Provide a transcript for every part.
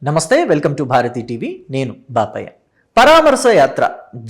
నమస్తే, welcome to Bharati TV. నేను బాపయ్య. పరామర్శ యాత్ర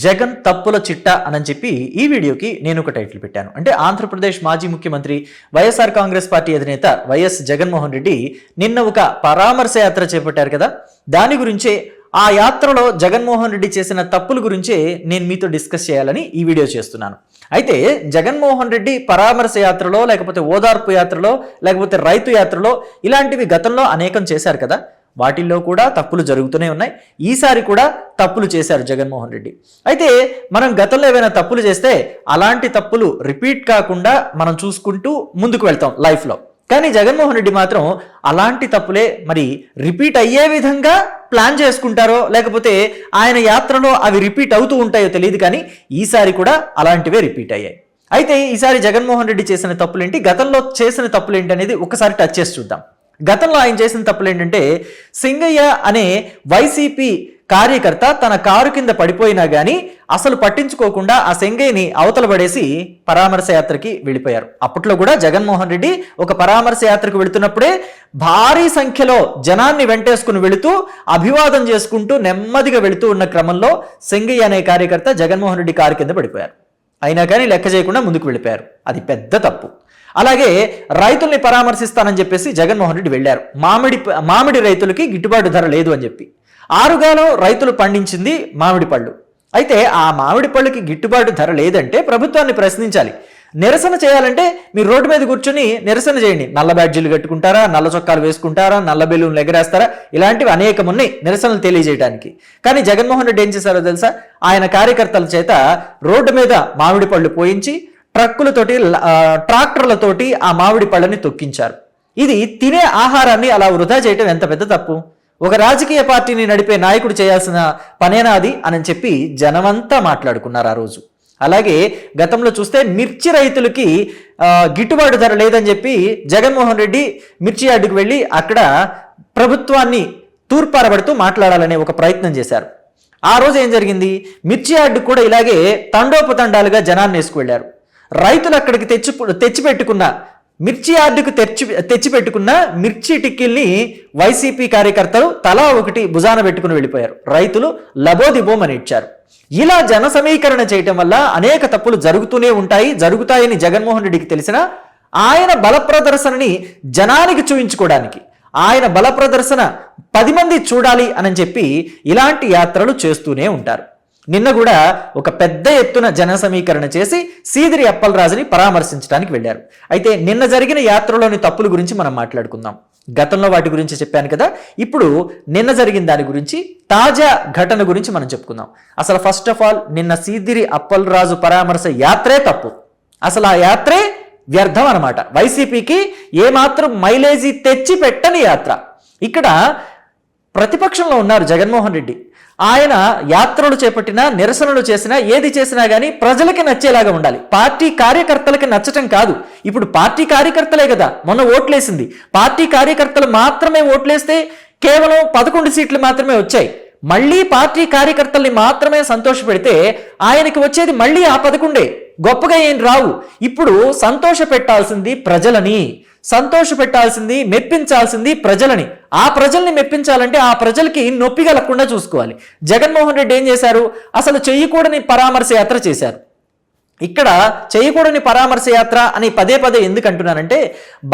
జగన్ తప్పుల చిట్టా అని చెప్పి ఈ వీడియోకి నేను ఒక టైటిల్ పెట్టాను. అంటే ఆంధ్రప్రదేశ్ మాజీ ముఖ్యమంత్రి వైఎస్ఆర్ కాంగ్రెస్ పార్టీ అధినేత వైఎస్ జగన్మోహన్ రెడ్డి నిన్న ఒక పరామర్శ యాత్ర చేపట్టారు కదా, దాని గురించే ఆ యాత్రలో జగన్మోహన్ రెడ్డి చేసిన తప్పుల గురించే నేను మీతో డిస్కస్ చేయాలని ఈ వీడియో చేస్తున్నాను. అయితే జగన్మోహన్ రెడ్డి పరామర్శ యాత్రలో, లేకపోతే ఓదార్పు యాత్రలో, లేకపోతే రైతు యాత్రలో ఇలాంటివి గతంలో అనేకం చేశారు కదా, వాటిల్లో కూడా తప్పులు జరుగుతూనే ఉన్నాయి. ఈసారి కూడా తప్పులు చేశారు జగన్మోహన్ రెడ్డి. అయితే మనం గతంలో ఏవైనా తప్పులు చేస్తే అలాంటి తప్పులు రిపీట్ కాకుండా మనం చూసుకుంటూ ముందుకు వెళ్తాం లైఫ్లో. కానీ జగన్మోహన్ రెడ్డి మాత్రం అలాంటి తప్పులే మరి రిపీట్ అయ్యే విధంగా ప్లాన్ చేసుకుంటారో, లేకపోతే ఆయన యాత్రలో అవి రిపీట్ అవుతూ ఉంటాయో తెలియదు, కానీ ఈసారి కూడా అలాంటివే రిపీట్ అయ్యాయి. అయితే ఈసారి జగన్మోహన్ రెడ్డి చేసిన తప్పులేంటి, గతంలో చేసిన తప్పులేంటి అనేది ఒకసారి టచ్ చేసి చూద్దాం. గతంలో ఆయన చేసిన తప్పులు ఏంటంటే, సింగయ్య అనే వైసీపీ కార్యకర్త తన కారు కింద పడిపోయినా కానీ అసలు పట్టించుకోకుండా ఆ సింగయ్యని అవతల పడేసి పరామర్శ యాత్రకి వెళ్ళిపోయారు. అప్పట్లో కూడా జగన్మోహన్ రెడ్డి ఒక పరామర్శ యాత్రకు వెళుతున్నప్పుడే భారీ సంఖ్యలో జనాన్ని వెంటేసుకుని వెళుతూ అభివాదం చేసుకుంటూ నెమ్మదిగా వెళుతూ ఉన్న క్రమంలో సింగయ్య అనే కార్యకర్త జగన్మోహన్ రెడ్డి కారు కింద పడిపోయారు. అయినా కానీ లెక్క చేయకుండా ముందుకు వెళ్ళిపోయారు. అది పెద్ద తప్పు. అలాగే రైతుల్ని పరామర్శిస్తానని చెప్పేసి జగన్మోహన్ రెడ్డి వెళ్ళారు. మామిడి రైతులకి గిట్టుబాటు ధర లేదు అని చెప్పి. ఆరుగాలం రైతులు పండించింది మామిడి పళ్ళు. అయితే ఆ మామిడి పళ్ళకి గిట్టుబాటు ధర లేదంటే ప్రభుత్వాన్ని ప్రశ్నించాలి. నిరసన చేయాలంటే మీరు రోడ్డు మీద కూర్చొని నిరసన చేయండి. నల్ల బ్యాడ్జీలు కట్టుకుంటారా, నల్ల చొక్కాలు వేసుకుంటారా, నల్ల బెలూన్లు ఎగరేస్తారా, ఇలాంటివి అనేకం ఉన్నాయి నిరసనలు తెలియజేయడానికి. కానీ జగన్మోహన్ రెడ్డి ఏం చేశారో తెలుసా, ఆయన కార్యకర్తల చేత రోడ్డు మీద మామిడి పళ్ళు పోయించి ట్రక్కులతోటి, ట్రాక్టర్లతోటి ఆ మామిడి పళ్ళని తొక్కించారు. ఇది తినే ఆహారాన్ని అలా వృధా చేయటం ఎంత పెద్ద తప్పు. ఒక రాజకీయ పార్టీని నడిపే నాయకుడు చేయాల్సిన పనేనా అది అని చెప్పి జనమంతా మాట్లాడుకున్నారు ఆ రోజు. అలాగే గతంలో చూస్తే మిర్చి రైతులకి గిట్టుబాటు ధర లేదని చెప్పి జగన్మోహన్ రెడ్డి మిర్చి యార్డుకు వెళ్ళి అక్కడ ప్రభుత్వాన్ని తూర్పారబడుతూ మాట్లాడాలనే ఒక ప్రయత్నం చేశారు. ఆ రోజు ఏం జరిగింది, మిర్చి యార్డుకు కూడా ఇలాగే తండోపతండాలుగా జనాన్ని వేసుకువెళ్ళారు. రైతులు అక్కడికి తెచ్చిపెట్టుకున్న మిర్చి యార్డుకు తెచ్చిపెట్టుకున్న మిర్చి టిక్కిల్ని వైసీపీ కార్యకర్తలు తలా ఒకటి భుజాన పెట్టుకుని వెళ్ళిపోయారు. రైతులు లబోదిబోమని ఇచ్చారు. ఇలా జన సమీకరణ చేయటం వల్ల అనేక తప్పులు జరుగుతాయని జగన్మోహన్ రెడ్డికి తెలిసినా ఆయన బల ప్రదర్శనని జనానికి చూయించుకోవడానికి, ఆయన బల ప్రదర్శన 10 మంది చూడాలి అని చెప్పి ఇలాంటి యాత్రలు చేస్తూనే ఉంటారు. నిన్న కూడా ఒక పెద్ద ఎత్తున జన సమీకరణ చేసి సీదిరి అప్పలరాజుని పరామర్శించడానికి వెళ్ళారు. అయితే నిన్న జరిగిన యాత్రలోని తప్పుల గురించి మనం మాట్లాడుకుందాం. గతంలో వాటి గురించి చెప్పాను కదా, ఇప్పుడు నిన్న జరిగిన దాని గురించి, తాజా ఘటన గురించి మనం చెప్పుకుందాం. అసలు ఫస్ట్ ఆఫ్ ఆల్ నిన్న సీదిరి అప్పలరాజు పరామర్శ యాత్రే తప్పు. అసలు ఆ యాత్రే వ్యర్థం అన్నమాట. వైసీపీకి ఏమాత్రం మైలేజీ తెచ్చి పెట్టని యాత్ర. ఇక్కడ ప్రతిపక్షంలో ఉన్నారు జగన్మోహన్ రెడ్డి. ఆయన యాత్రలు చేపట్టినా, నిరసనలు చేసినా, ఏది చేసినా కానీ ప్రజలకి నచ్చేలాగా ఉండాలి. పార్టీ కార్యకర్తలకి నచ్చటం కాదు. ఇప్పుడు పార్టీ కార్యకర్తలే కదా మొన్న ఓట్లేసింది. పార్టీ కార్యకర్తలు మాత్రమే ఓట్లేస్తే కేవలం 11 సీట్లు మాత్రమే వచ్చాయి. మళ్ళీ పార్టీ కార్యకర్తల్ని మాత్రమే సంతోషపెడితే ఆయనకి వచ్చేది మళ్ళీ ఆ 11. గొప్పగా ఏం రావు. ఇప్పుడు సంతోష పెట్టాల్సింది ప్రజలని, మెప్పించాల్సింది ప్రజలని. ఆ ప్రజల్ని మెప్పించాలంటే ఆ ప్రజలకి నొప్పి కలగకుండా చూసుకోవాలి. జగన్మోహన్ రెడ్డి ఏం చేశారు, అసలు చేయకూడని పరామర్శ యాత్ర చేశారు. ఇక్కడ చేయకూడని పరామర్శ యాత్ర అని పదే పదే ఎందుకు అంటున్నానంటే,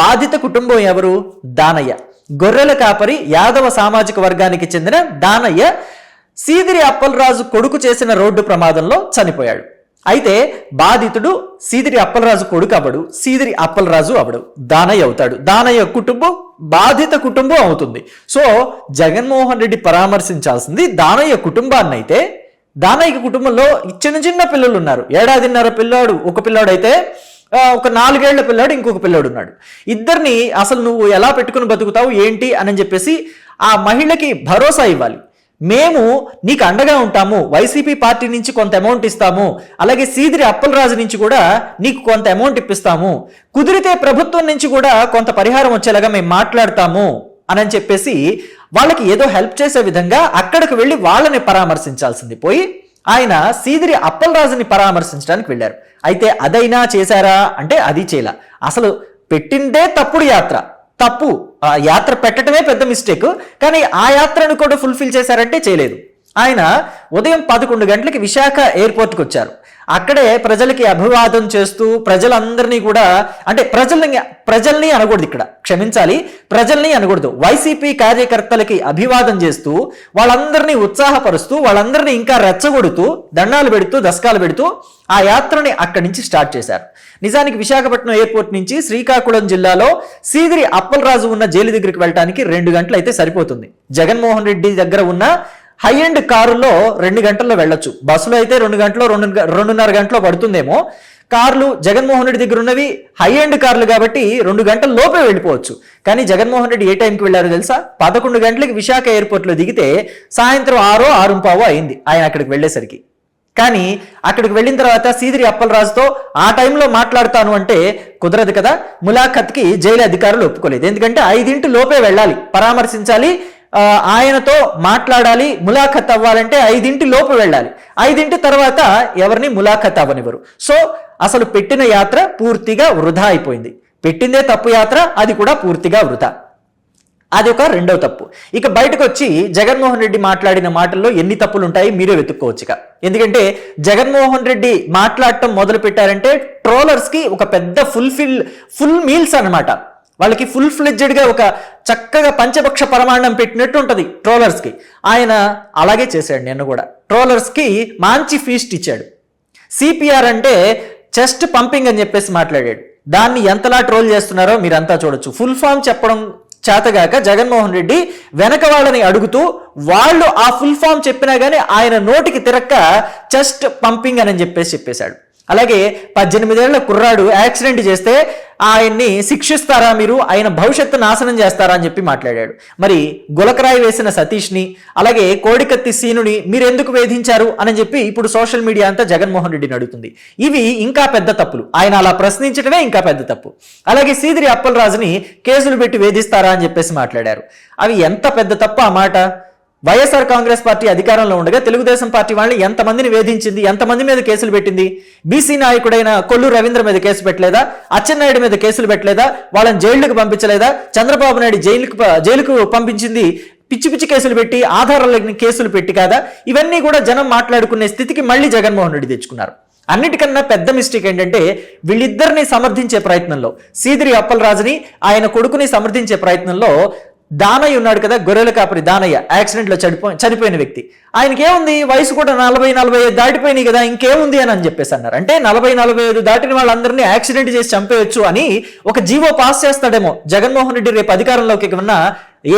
బాధిత కుటుంబం ఎవరు, దానయ్య, గొర్రెల కాపరి యాదవ సామాజిక వర్గానికి చెందిన దానయ్య సీదిరి అప్పలరాజు కొడుకు చేసిన రోడ్డు ప్రమాదంలో చనిపోయాడు. అయితే బాధితుడు సీదిరి అప్పలరాజు కొడుకు అవడు, సీదిరి అప్పలరాజు అవడు, దానయ్య అవుతాడు. దానయ్య కుటుంబం బాధిత కుటుంబం అవుతుంది. సో జగన్మోహన్ రెడ్డి పరామర్శించాల్సింది దానయ్య కుటుంబాన్ని. అయితే దానయ్య కుటుంబంలో చిన్న పిల్లలు ఉన్నారు. 1.5 పిల్లాడు ఒక పిల్లాడు అయితే, ఒక 4 ఏళ్ల పిల్లాడు ఇంకొక పిల్లాడు ఉన్నాడు. ఇద్దరిని అసలు నువ్వు ఎలా పెట్టుకుని బతుకుతావు ఏంటి అని చెప్పేసి ఆ మహిళకి భరోసా ఇవ్వాలి. మేము నీకు అండగా ఉంటాము, వైసీపీ పార్టీ నుంచి కొంత అమౌంట్ ఇస్తాము, అలాగే సీదిరి అప్పలరాజు నుంచి కూడా నీకు కొంత అమౌంట్ ఇప్పిస్తాము, కుదిరితే ప్రభుత్వం నుంచి కూడా కొంత పరిహారం వచ్చేలాగా మేము మాట్లాడతాము అని చెప్పేసి వాళ్ళకి ఏదో హెల్ప్ చేసే విధంగా అక్కడికి వెళ్ళి వాళ్ళని పరామర్శించాల్సింది పోయి ఆయన సీదిరి అప్పలరాజుని పరామర్శించడానికి వెళ్ళారు. అయితే అదైనా చేశారా అంటే అది చేయలా. అసలు పెట్టిందే తప్పుడు యాత్ర, తప్పు. ఆ యాత్ర పెట్టడమే పెద్ద మిస్టేక్. కానీ ఆ యాత్రను కూడా ఫుల్ఫిల్ చేశారంటే చేయలేదు. ఆయన ఉదయం 11 గంటలకి విశాఖ ఎయిర్పోర్ట్కి వచ్చారు. అక్కడే ప్రజలకి అభివాదం చేస్తూ ప్రజలందరినీ కూడా, అంటే ప్రజల్ని అనకూడదు, ఇక్కడ క్షమించాలి, ప్రజల్ని అనకూడదు, వైసీపీ కార్యకర్తలకి అభివాదం చేస్తూ వాళ్ళందరినీ ఉత్సాహపరుస్తూ వాళ్ళందరినీ ఇంకా రెచ్చగొడుతూ దండాలు పెడుతూ దశకాలు పెడుతూ ఆ యాత్రని అక్కడి నుంచి స్టార్ట్ చేశారు. నిజానికి విశాఖపట్నం ఎయిర్పోర్ట్ నుంచి శ్రీకాకుళం జిల్లాలో సీదిరి అప్పలరాజు ఉన్న జైలు దగ్గరికి వెళ్ళడానికి 2 గంటలు అయితే సరిపోతుంది. జగన్మోహన్ రెడ్డి దగ్గర ఉన్న హై ఎండ్ కారులో 2 గంటల్లో వెళ్ళొచ్చు. బస్సులో అయితే 2 గంటలో 2.5 గంటలో పడుతుందేమో. కార్లు జగన్మోహన్ రెడ్డి దగ్గర ఉన్నవి హై ఎండ్ కార్లు కాబట్టి 2 గంటల లోపే వెళ్ళిపోవచ్చు. కానీ జగన్మోహన్ రెడ్డి ఏ టైంకి వెళ్ళారో తెలుసా? 11 గంటలకి విశాఖ ఎయిర్పోర్ట్లో దిగితే సాయంత్రం 6:05 అయింది ఆయన అక్కడికి వెళ్ళేసరికి. కానీ అక్కడికి వెళ్ళిన తర్వాత సీదిరి అప్పలరాజుతో ఆ టైంలో మాట్లాడతాను అంటే కుదరదు కదా. ములాఖత్కి జైలు అధికారులు ఒప్పుకోలేదు. ఎందుకంటే 5 లోపే వెళ్ళాలి, పరామర్శించాలి, ఆయనతో మాట్లాడాలి, ములాఖత్ అవ్వాలంటే 5 లోపు వెళ్ళాలి. 5 తర్వాత ఎవరిని ములాఖత్ అవ్వనివ్వరు. సో అసలు పెట్టిన యాత్ర పూర్తిగా వృధా అయిపోయింది. పెట్టిందే తప్పు యాత్ర, అది కూడా పూర్తిగా వృధా. అది ఒక రెండవ తప్పు. ఇక బయటకు వచ్చి జగన్మోహన్ రెడ్డి మాట్లాడిన మాటల్లో ఎన్ని తప్పులు ఉంటాయి మీరే వెతుక్కోవచ్చు. ఎందుకంటే జగన్మోహన్ రెడ్డి మాట్లాడటం మొదలు పెట్టారంటే ట్రోలర్స్ కి ఒక పెద్ద ఫుల్ మీల్స్ అన్నమాట. వాళ్ళకి ఫుల్ ఫ్లెడ్జెడ్గా ఒక చక్కగా పంచపక్ష పరమాణం పెట్టినట్టు ఉంటుంది ట్రోలర్స్కి. ఆయన అలాగే చేశాడు. నిన్న కూడా ట్రోలర్స్కి మంచి ఫీస్ట్ ఇచ్చాడు. సిపిఆర్ అంటే చెస్ట్ పంపింగ్ అని చెప్పేసి మాట్లాడాడు. దాన్ని ఎంతలా ట్రోల్ చేస్తున్నారో మీరంతా చూడొచ్చు. ఫుల్ ఫామ్ చెప్పడం చేతగాక జగన్మోహన్ రెడ్డి వెనక వాళ్ళని అడుగుతూ వాళ్ళు ఆ ఫుల్ ఫామ్ చెప్పినా కానీ ఆయన నోటికి తిరక్క చెస్ట్ పంపింగ్ అని చెప్పేశాడు. అలాగే 18 ఏళ్ల కుర్రాడు యాక్సిడెంట్ చేస్తే ఆయన్ని శిక్షిస్తారా మీరు, ఆయన భవిష్యత్తు నాశనం చేస్తారా అని చెప్పి మాట్లాడాడు. మరి గులకరాయి వేసిన సతీష్ని అలాగే కోడికత్తి సీనుని మీరు ఎందుకు వేధించారు అని చెప్పి ఇప్పుడు సోషల్ మీడియా అంతా జగన్మోహన్ రెడ్డిని అడుగుతుంది. ఇవి ఇంకా పెద్ద తప్పులు. ఆయన అలా ప్రశ్నించడమే ఇంకా పెద్ద తప్పు. అలాగే సీదిరి అప్పలరాజుని కేసులు పెట్టి వేధిస్తారా అని చెప్పేసి మాట్లాడారు. అవి ఎంత పెద్ద తప్పు ఆ మాట. వైఎస్ఆర్ కాంగ్రెస్ పార్టీ అధికారంలో ఉండగా తెలుగుదేశం పార్టీ వాళ్ళని ఎంతమందిని వేధించింది, ఎంతమంది మీద కేసులు పెట్టింది? బీసీ నాయకుడైన కొల్లు రవీంద్ర మీద కేసు పెట్టలేదా? అచ్చెన్నాయుడు మీద కేసులు పెట్టలేదా? వాళ్ళని జైలుకు పంపించలేదా? చంద్రబాబు నాయుడు జైలుకు పంపించింది పిచ్చి పిచ్చి కేసులు పెట్టి, ఆధారాల కేసులు పెట్టి కాదా? ఇవన్నీ కూడా జనం మాట్లాడుకునే స్థితికి మళ్ళీ జగన్మోహన్ రెడ్డి తెచ్చుకున్నారు. అన్నిటికన్నా పెద్ద మిస్టేక్ ఏంటంటే వీళ్ళిద్దరిని సమర్థించే ప్రయత్నంలో, సీదిరి అప్పలరాజుని ఆయన కొడుకుని సమర్థించే ప్రయత్నంలో దానయ్య ఉన్నాడు కదా, గొర్రెల కాపరి దానయ్య, యాక్సిడెంట్లో చనిపోయిన వ్యక్తి. ఆయనకేముంది, వయసు కూడా 40-45 దాటిపోయినాయి కదా, ఇంకేముంది అని చెప్పేసి అన్నారు. అంటే 40-45 దాటిన వాళ్ళందరినీ యాక్సిడెంట్ చేసి చంపేయచ్చు అని ఒక జీవో పాస్ చేస్తాడేమో జగన్మోహన్ రెడ్డి రేపు అధికారంలోకి ఉన్న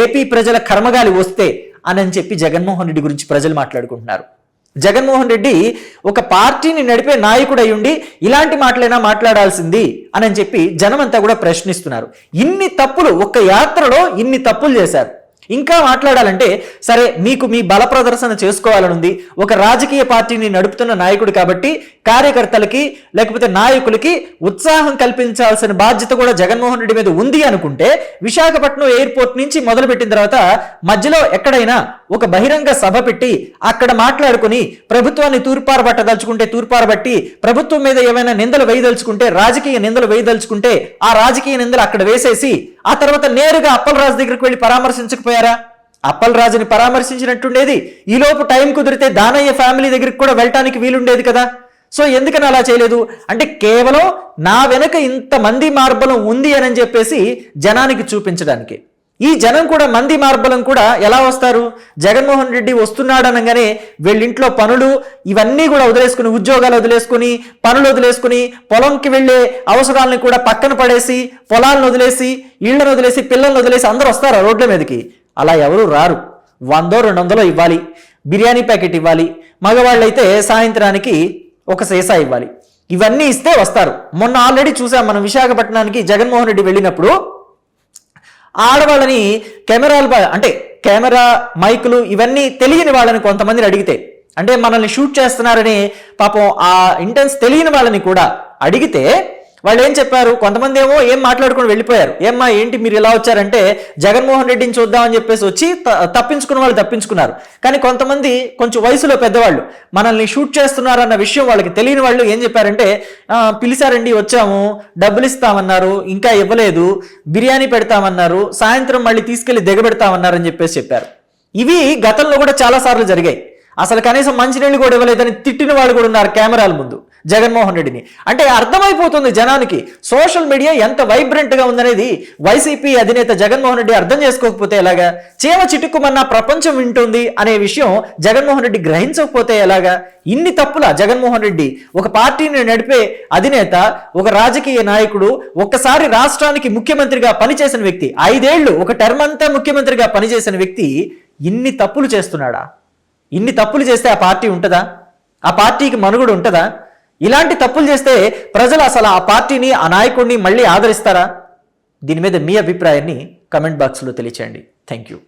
ఏపీ ప్రజల కర్మగాలి వస్తే అని చెప్పి జగన్మోహన్ రెడ్డి గురించి ప్రజలు మాట్లాడుకుంటున్నారు. జగన్మోహన్ రెడ్డి ఒక పార్టీని నడిపే నాయకుడు అయ్యుండి ఇలాంటి మాటలైనా మాట్లాడాల్సింది అని చెప్పి జనమంతా కూడా ప్రశ్నిస్తున్నారు. ఇన్ని తప్పులు, ఒక్క యాత్రలో ఇన్ని తప్పులు చేశారు. ఇంకా మాట్లాడాలంటే సరే, మీకు మీ బల ప్రదర్శన చేసుకోవాలనుంది. ఒక రాజకీయ పార్టీని నడుపుతున్న నాయకుడు కాబట్టి కార్యకర్తలకి లేకపోతే నాయకులకి ఉత్సాహం కల్పించాల్సిన బాధ్యత కూడా జగన్మోహన్ రెడ్డి మీద ఉంది అనుకుంటే విశాఖపట్నం ఎయిర్పోర్ట్ నుంచి మొదలుపెట్టిన తర్వాత మధ్యలో ఎక్కడైనా ఒక బహిరంగ సభ పెట్టి అక్కడ మాట్లాడుకుని ప్రభుత్వాన్ని తూర్పారబట్టదలుచుకుంటే తూర్పారబట్టి, ప్రభుత్వం మీద ఏమైనా నిందలు వేయదలుచుకుంటే, రాజకీయ నిందలు వేయదలుచుకుంటే ఆ రాజకీయ నిందలు అక్కడ వేసేసి ఆ తర్వాత నేరుగా అప్పలరాజు దగ్గరికి వెళ్ళి పరామర్శించకపోయారా? అప్పలరాజుని పరామర్శించినట్టుండేది. ఈలోపు టైం కుదిరితే దానయ్య ఫ్యామిలీ దగ్గరికి కూడా వెళ్ళటానికి వీలుండేది కదా. సో ఎందుకని అలా చేయలేదు అంటే కేవలం నా వెనక ఇంతమంది మార్బలం ఉంది అని చెప్పేసి జనానికి చూపించడానికి. ఈ జనం కూడా మంది మార్బలం కూడా ఎలా వస్తారు? జగన్మోహన్ రెడ్డి వస్తున్నాడు అనగానే వీళ్ళింట్లో పనులు ఇవన్నీ కూడా వదిలేసుకుని, ఉద్యోగాలు వదిలేసుకుని, పనులు వదిలేసుకుని, పొలంకి వెళ్ళే అవసరాలను కూడా పక్కన పడేసి, పొలాలను వదిలేసి, ఇళ్లను వదిలేసి, పిల్లలను వదిలేసి అందరూ వస్తారా రోడ్ల మీదకి? అలా ఎవరు రారు. 100-200 ఇవ్వాలి, బిర్యానీ ప్యాకెట్ ఇవ్వాలి, మగవాళ్ళైతే సాయంత్రానికి ఒక సీసా ఇవ్వాలి. ఇవన్నీ ఇస్తే వస్తారు. మొన్న ఆల్రెడీ చూసాం మనం విశాఖపట్నానికి జగన్మోహన్ రెడ్డి వెళ్ళినప్పుడు ఆడవాళ్ళని కెమెరా మైకులు ఇవన్నీ తెలియని వాళ్ళని కొంతమందిని అడిగితే, అంటే మనల్ని షూట్ చేస్తున్నారని పాపం ఆ ఇంటెన్స్ తెలియని వాళ్ళని కూడా అడిగితే వాళ్ళు ఏం చెప్పారు, కొంతమంది ఏమో ఏం మాట్లాడుకుని వెళ్ళిపోయారు. ఏమ్మా ఏంటి మీరు ఇలా వచ్చారంటే జగన్మోహన్ రెడ్డిని చూద్దామని చెప్పేసి వచ్చి తప్పించుకున్న వాళ్ళు తప్పించుకున్నారు. కానీ కొంతమంది కొంచెం వయసులో పెద్దవాళ్ళు మనల్ని షూట్ చేస్తున్నారన్న విషయం వాళ్ళకి తెలియని వాళ్ళు ఏం చెప్పారంటే, పిలిచారండి వచ్చాము, డబ్బులు ఇస్తామన్నారు, ఇంకా ఇవ్వలేదు, బిర్యానీ పెడతామన్నారు, సాయంత్రం మళ్ళీ తీసుకెళ్లి దిగబెడతామన్నారు అని చెప్పేసి చెప్పారు. ఇవి గతంలో కూడా చాలా సార్లు జరిగాయి. అసలు కనీసం మంచినీళ్ళు కూడా ఇవ్వలేదని తిట్టిన వాళ్ళు కూడా ఉన్నారు కెమెరాల ముందు జగన్మోహన్ రెడ్డిని. అంటే అర్థమైపోతుంది జనానికి సోషల్ మీడియా ఎంత వైబ్రెంట్ గా ఉందనేది వైసీపీ అధినేత జగన్మోహన్ రెడ్డి అర్థం చేసుకోకపోతే ఎలాగా, చీమ చిటుక్కుమన్న ప్రపంచం వింటుంది అనే విషయం జగన్మోహన్ రెడ్డి గ్రహించకపోతే ఎలాగా. ఇన్ని తప్పుల జగన్మోహన్ రెడ్డి, ఒక పార్టీని నడిపే అధినేత, ఒక రాజకీయ నాయకుడు, ఒక్కసారి రాష్ట్రానికి ముఖ్యమంత్రిగా పనిచేసిన వ్యక్తి, 5 ఏళ్లు ఒక టర్మ్ అంతా ముఖ్యమంత్రిగా పనిచేసిన వ్యక్తి ఇన్ని తప్పులు చేస్తున్నాడా? ఇన్ని తప్పులు చేస్తే ఆ పార్టీ ఉంటుందా? ఆ పార్టీకి మనుగడ ఉంటుందా? ఇలాంటి తప్పులు చేస్తే ప్రజలు అసలు ఆ పార్టీని, ఆ నాయకుడిని మళ్ళీ ఆదరిస్తారా? దీని మీద మీ అభిప్రాయాన్ని కమెంట్ బాక్స్లో తెలియచేయండి. Thank you.